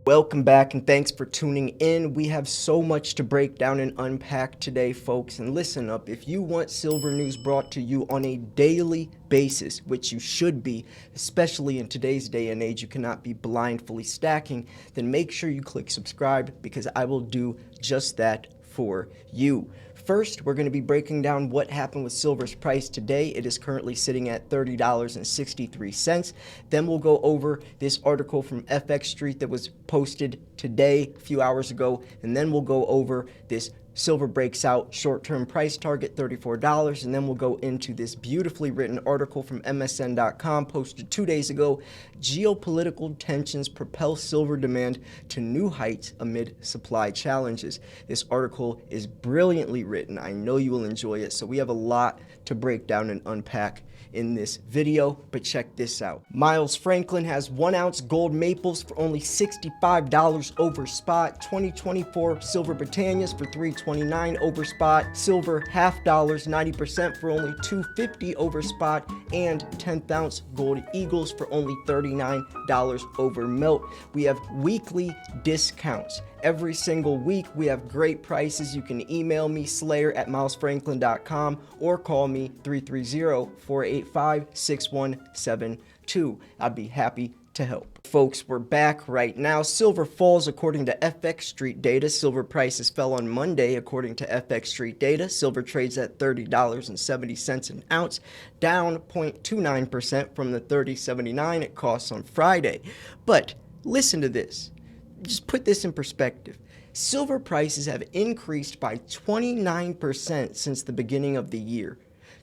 Welcome back and thanks for tuning in. We have so much to break down and unpack today, folks. And listen up, if you want silver news brought to you on a daily basis, which you should be, especially in today's day and age, you cannot be blindly stacking, then make sure you click subscribe because I will do just that for you. First, we're going to be breaking down what happened with silver's price today. It is currently sitting at $30.63. Then we'll go over this article from FX Street that was posted today, a few hours ago, and then we'll go over this silver breaks out short-term price target $34, and then we'll go into this beautifully written article from MSN.com posted 2 days ago. Geopolitical tensions propel silver demand to new heights amid supply challenges. This article is brilliantly written. I know you will enjoy it. So we have a lot to break down and unpack in this video, but check this out. Miles Franklin has 1 ounce gold maples for only $65 over spot, 2024 silver Britannias for $3.29 over spot, silver half dollars 90% for only $2.50 over spot, and 10th ounce gold Eagles for only $39 over melt. We have weekly discounts. Every single week, we have great prices. You can email me, slayer@milesfranklin.com, or call me 330-485-6172. I'd be happy to help. Folks, we're back right now. Silver falls according to FX Street data. Silver prices fell on Monday according to FX Street data. Silver trades at $30.70 an ounce, down 0.29% from the $30.79 it costs on Friday. But listen to this. Just put this in perspective. Silver prices have increased by 29% since the beginning of the year.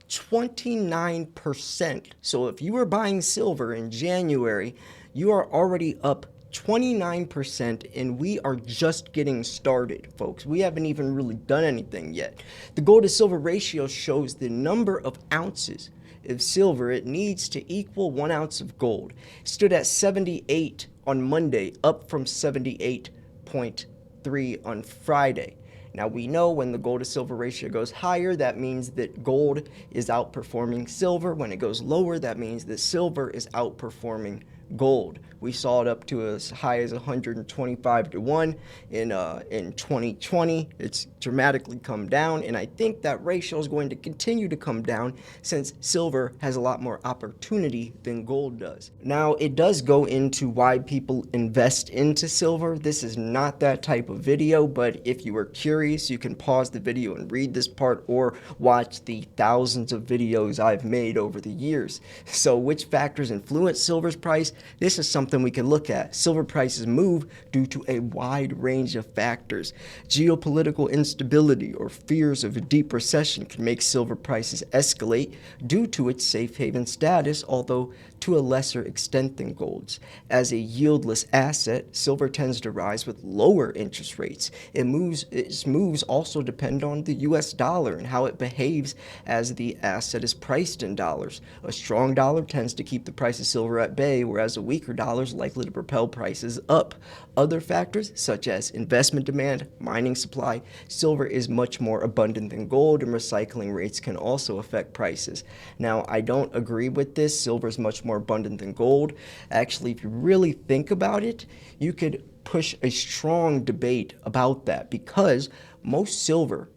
29%. So if you were buying silver in January, you are already up 29%, and we are just getting started, folks. We haven't even really done anything yet. The gold to silver ratio shows the number of ounces of silver it needs to equal 1 ounce of gold. It stood at 78 on Monday, up from 78.3 on Friday. Now we know when the gold to silver ratio goes higher, that means that gold is outperforming silver. When it goes lower, that means that silver is outperforming gold. We saw it up to as high as 125 to 1 in 2020. It's dramatically come down, and I think that ratio is going to continue to come down since silver has a lot more opportunity than gold does. Now, it does go into why people invest into silver. This is not that type of video, but if you are curious, you can pause the video and read this part or watch the thousands of videos I've made over the years. So which factors influence silver's price? This is something we can look at. Silver prices move due to a wide range of factors. Geopolitical instability or fears of a deep recession can make silver prices escalate due to its safe haven status, although to a lesser extent than gold's. As a yieldless asset, silver tends to rise with lower interest rates. Its moves also depend on the US dollar and how it behaves as the asset is priced in dollars. A strong dollar tends to keep the price of silver at bay, whereas a weaker dollar is likely to propel prices up. Other factors, such as investment demand, mining supply, silver is much more abundant than gold, and recycling rates can also affect prices. Now, I don't agree with this. Silver is much more abundant than gold. Actually, if you really think about it, you could push a strong debate about that because most silver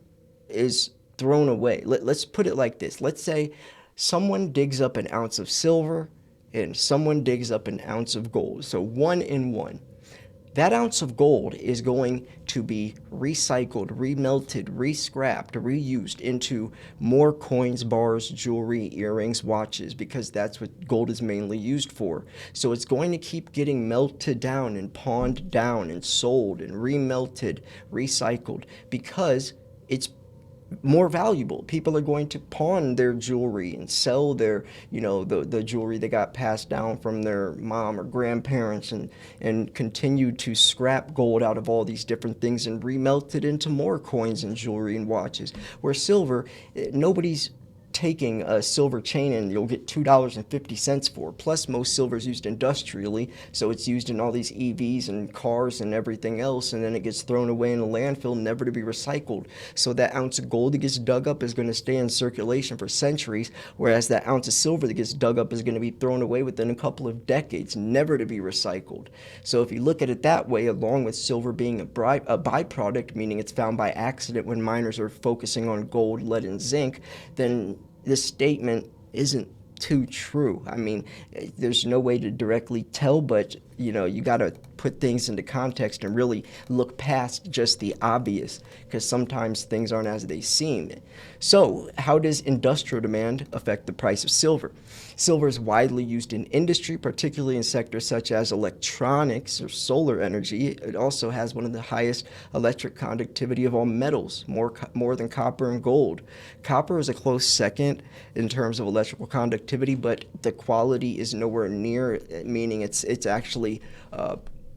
is thrown away. Let's put it like this. Let's say someone digs up an ounce of silver and someone digs up an ounce of gold. So 1 in 1. That ounce of gold is going to be recycled, remelted, re-scrapped, reused into more coins, bars, jewelry, earrings, watches, because that's what gold is mainly used for. So it's going to keep getting melted down and pawned down and sold and remelted, recycled, because it's more valuable. People are going to pawn their jewelry and sell their, the jewelry they got passed down from their mom or grandparents and continue to scrap gold out of all these different things and remelt it into more coins and jewelry and watches. Where silver, nobody's taking a silver chain and you'll get $2.50 for. Plus, most silver is used industrially, so it's used in all these EVs and cars and everything else, and then it gets thrown away in a landfill, never to be recycled. So that ounce of gold that gets dug up is going to stay in circulation for centuries, whereas that ounce of silver that gets dug up is going to be thrown away within a couple of decades, never to be recycled. So if you look at it that way, along with silver being a byproduct, meaning it's found by accident when miners are focusing on gold, lead, and zinc, then this statement isn't too true. I mean, there's no way to directly tell, but you got to put things into context and really look past just the obvious, because sometimes things aren't as they seem. So, how does industrial demand affect the price of silver? Silver is widely used in industry, particularly in sectors such as electronics or solar energy. It also has one of the highest electric conductivity of all metals, more than copper and gold. Copper is a close second in terms of electrical conductivity, but the quality is nowhere near, meaning it's actually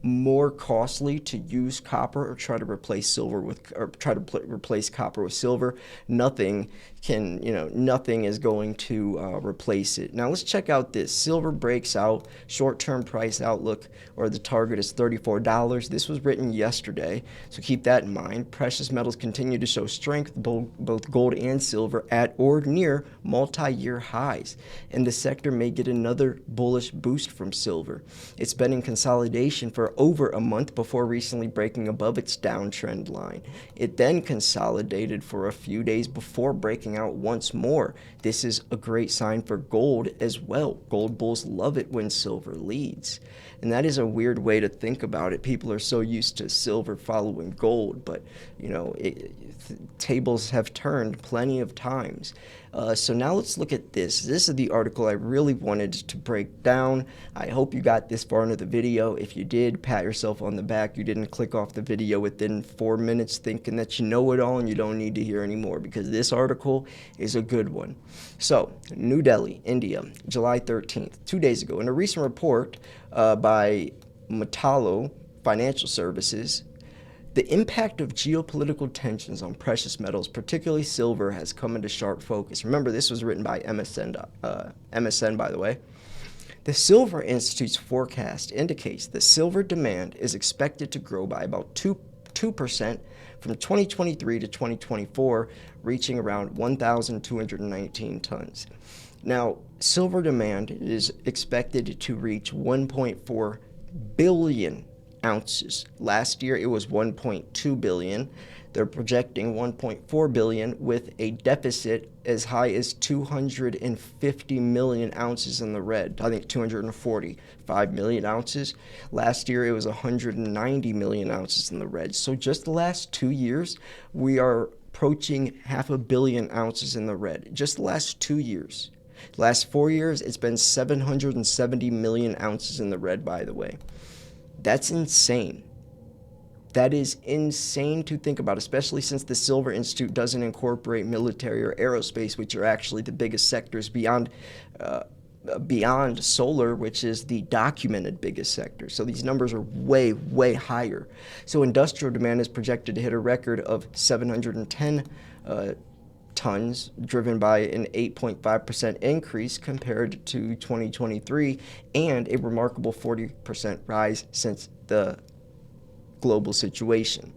more costly to use copper or try to replace replace copper with silver. Nothing is going to replace it. Now let's check out this. Silver breaks out. Short-term price outlook, or the target, is $34. This was written yesterday, so keep that in mind. Precious metals continue to show strength, both gold and silver at or near multi-year highs, and the sector may get another bullish boost from silver. It's been in consolidation for over a month before recently breaking above its downtrend line. It then consolidated for a few days before breaking out once more. This is a great sign for gold as well. Gold bulls love it when silver leads. And that is a weird way to think about it. People are so used to silver following gold, but tables have turned plenty of times. So now let's look at this. This is the article I really wanted to break down. I hope you got this far into the video. If you did, pat yourself on the back. You didn't click off the video within 4 minutes thinking that you know it all and you don't need to hear anymore, because this article is a good one. So, New Delhi, India, July 13th, 2 days ago. In a recent report by Metallo Financial Services, the impact of geopolitical tensions on precious metals, particularly silver, has come into sharp focus. Remember, this was written by MSN, by the way. The Silver Institute's forecast indicates that silver demand is expected to grow by about 2% from 2023 to 2024, reaching around 1,219 tons. Now, silver demand is expected to reach 1.4 billion ounces. Last year it was 1.2 billion. They're projecting 1.4 billion with a deficit as high as 250 million ounces in the red. I think 245 million ounces. Last year it was 190 million ounces in the red. So just the last 2 years, we are approaching 500 million ounces in the red. Just the last 2 years. The last 4 years, it's been 770 million ounces in the red, by the way. That's insane. That is insane to think about, especially since the Silver Institute doesn't incorporate military or aerospace, which are actually the biggest sectors beyond solar, which is the documented biggest sector. So these numbers are way, way higher. So industrial demand is projected to hit a record of 710 tons, driven by an 8.5% increase compared to 2023 and a remarkable 40% rise since the global situation.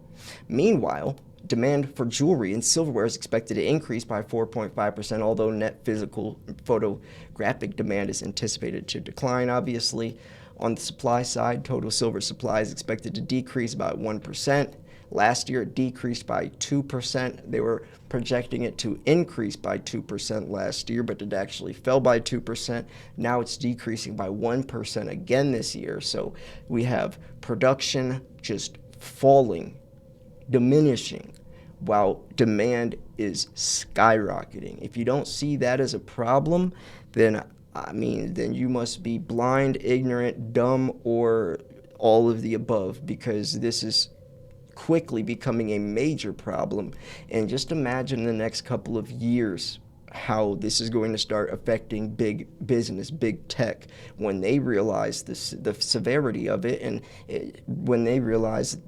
Meanwhile, demand for jewelry and silverware is expected to increase by 4.5%, although net physical photographic demand is anticipated to decline, obviously. On the supply side, total silver supply is expected to decrease about 1%. Last year, it decreased by 2%. They were projecting it to increase by 2% last year, but it actually fell by 2%. Now it's decreasing by 1% again this year. So we have production just falling, diminishing, while demand is skyrocketing. If you don't see that as a problem, then you must be blind, ignorant, dumb, or all of the above, because this is quickly becoming a major problem. And just imagine in the next couple of years how this is going to start affecting big business, big tech, when they realize the severity of it, and when they realize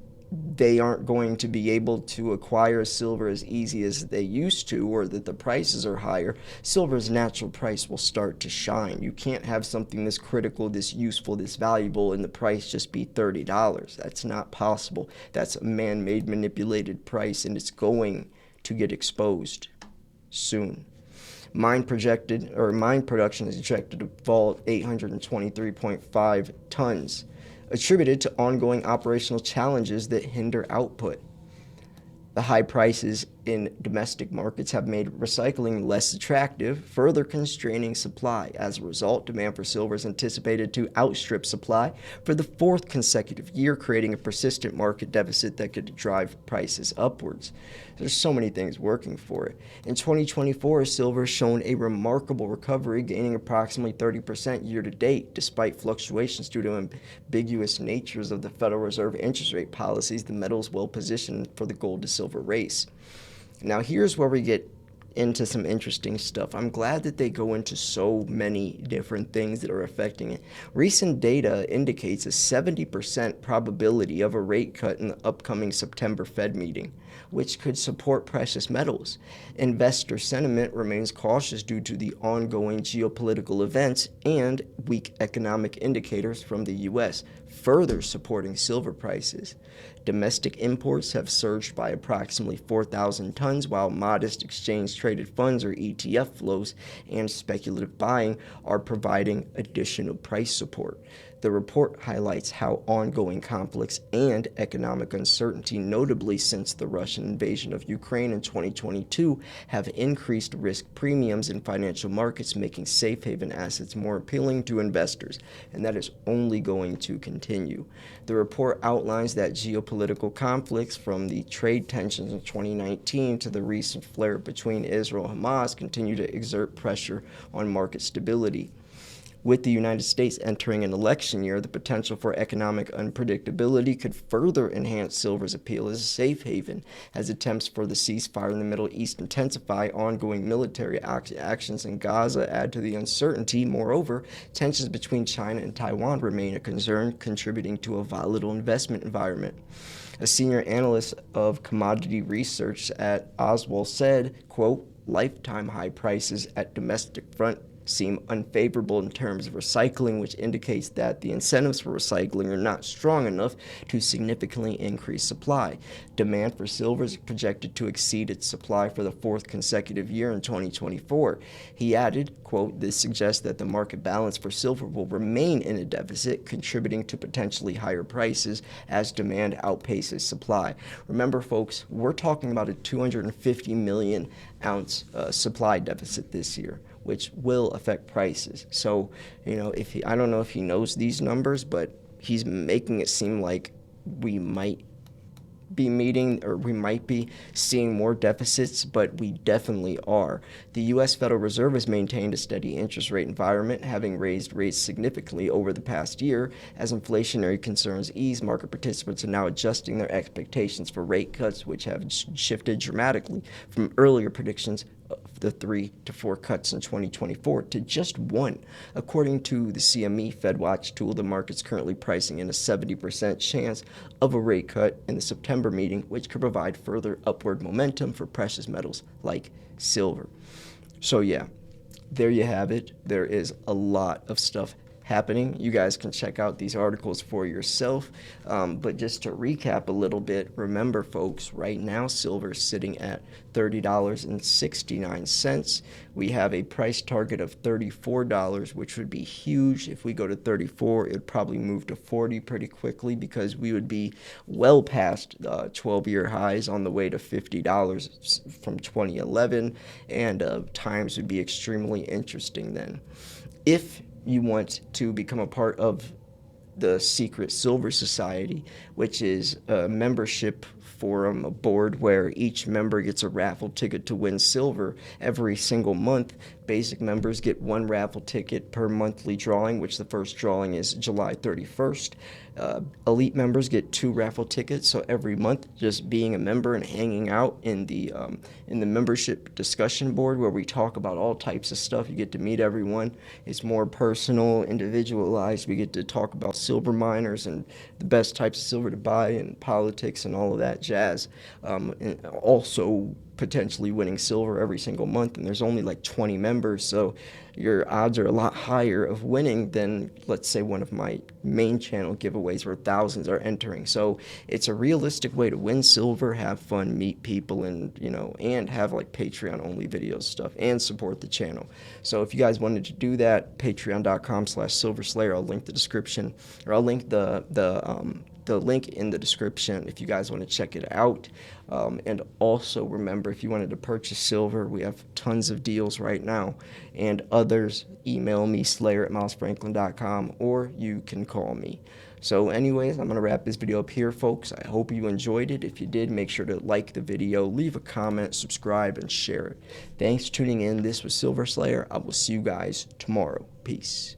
they aren't going to be able to acquire silver as easy as they used to, or that the prices are higher, silver's natural price will start to shine. You can't have something this critical, this useful, this valuable, and the price just be $30. That's not possible. That's a man-made, manipulated price, and it's going to get exposed soon. Mine production is projected to fall 823.5 tons, attributed to ongoing operational challenges that hinder output. The high prices in domestic markets have made recycling less attractive, further constraining supply. As a result, demand for silver is anticipated to outstrip supply for the fourth consecutive year, creating a persistent market deficit that could drive prices upwards. There's so many things working for it. In 2024, silver has shown a remarkable recovery, gaining approximately 30% year to date. Despite fluctuations due to ambiguous natures of the Federal Reserve interest rate policies, the metal is well positioned for the gold to silver race. Now, here's where we get into some interesting stuff. I'm glad that they go into so many different things that are affecting it. Recent data indicates a 70% probability of a rate cut in the upcoming September Fed meeting, which could support precious metals. Investor sentiment remains cautious due to the ongoing geopolitical events and weak economic indicators from the U.S., further supporting silver prices. Domestic imports have surged by approximately 4,000 tons, while modest exchange-traded funds, or ETF flows, and speculative buying are providing additional price support. The report highlights how ongoing conflicts and economic uncertainty, notably since the Russian invasion of Ukraine in 2022, have increased risk premiums in financial markets, making safe haven assets more appealing to investors, and that is only going to continue. The report outlines that geopolitical conflicts, from the trade tensions in 2019 to the recent flare between Israel and Hamas, continue to exert pressure on market stability. With the United States entering an election year, the potential for economic unpredictability could further enhance silver's appeal as a safe haven, as attempts for the ceasefire in the Middle East intensify. Ongoing military actions in Gaza add to the uncertainty. Moreover, tensions between China and Taiwan remain a concern, contributing to a volatile investment environment. A senior analyst of commodity research at Oswald said, quote, "Lifetime high prices at domestic front seem unfavorable in terms of recycling, which indicates that the incentives for recycling are not strong enough to significantly increase supply. Demand for silver is projected to exceed its supply for the fourth consecutive year in 2024. He added, quote, "This suggests that the market balance for silver will remain in a deficit, contributing to potentially higher prices as demand outpaces supply." Remember, folks, we're talking about a 250 million ounce supply deficit this year, which will affect prices. So, I don't know if he knows these numbers, but he's making it seem like we might be meeting, or we might be seeing more deficits, but we definitely are. The U.S. Federal Reserve has maintained a steady interest rate environment, having raised rates significantly over the past year. As inflationary concerns ease, market participants are now adjusting their expectations for rate cuts, which have shifted dramatically from earlier predictions of the 3 to 4 cuts in 2024 to just 1. According to the CME FedWatch tool, the market's currently pricing in a 70% chance of a rate cut in the September meeting, which could provide further upward momentum for precious metals like silver. So yeah, there you have it. There is a lot of stuff happening. You guys can check out these articles for yourself. But just to recap a little bit, remember, folks, right now silver is sitting at $30.69. We have a price target of $34, which would be huge. If we go to 34, it would probably move to 40 pretty quickly, because we would be well past 12-year highs on the way to $50 from 2011, and times would be extremely interesting then. If you want to become a part of the Secret Silver Society, which is a membership forum, a board where each member gets a raffle ticket to win silver every single month, Basic members get 1 raffle ticket per monthly drawing, which the first drawing is July 31st. Elite members get 2 raffle tickets, so every month, just being a member and hanging out in the membership discussion board where we talk about all types of stuff. You get to meet everyone. It's more personal, individualized. We get to talk about silver miners and the best types of silver to buy and politics and all of that jazz. And also potentially winning silver every single month, and there's only like 20 members, so your odds are a lot higher of winning than, let's say, one of my main channel giveaways where thousands are entering. So it's a realistic way to win silver, have fun, meet people, and and have like Patreon only videos stuff and support the channel. So if you guys wanted to do that, patreon.com/silverslayer. I'll link the description, or I'll link the link in the description if you guys want to check it out. And also remember, if you wanted to purchase silver, we have tons of deals right now. And others, email me, slayer@milesfranklin.com, or you can call me. So anyways, I'm going to wrap this video up here, folks. I hope you enjoyed it. If you did, make sure to like the video, leave a comment, subscribe, and share it. Thanks for tuning in. This was Silver Slayer. I will see you guys tomorrow. Peace.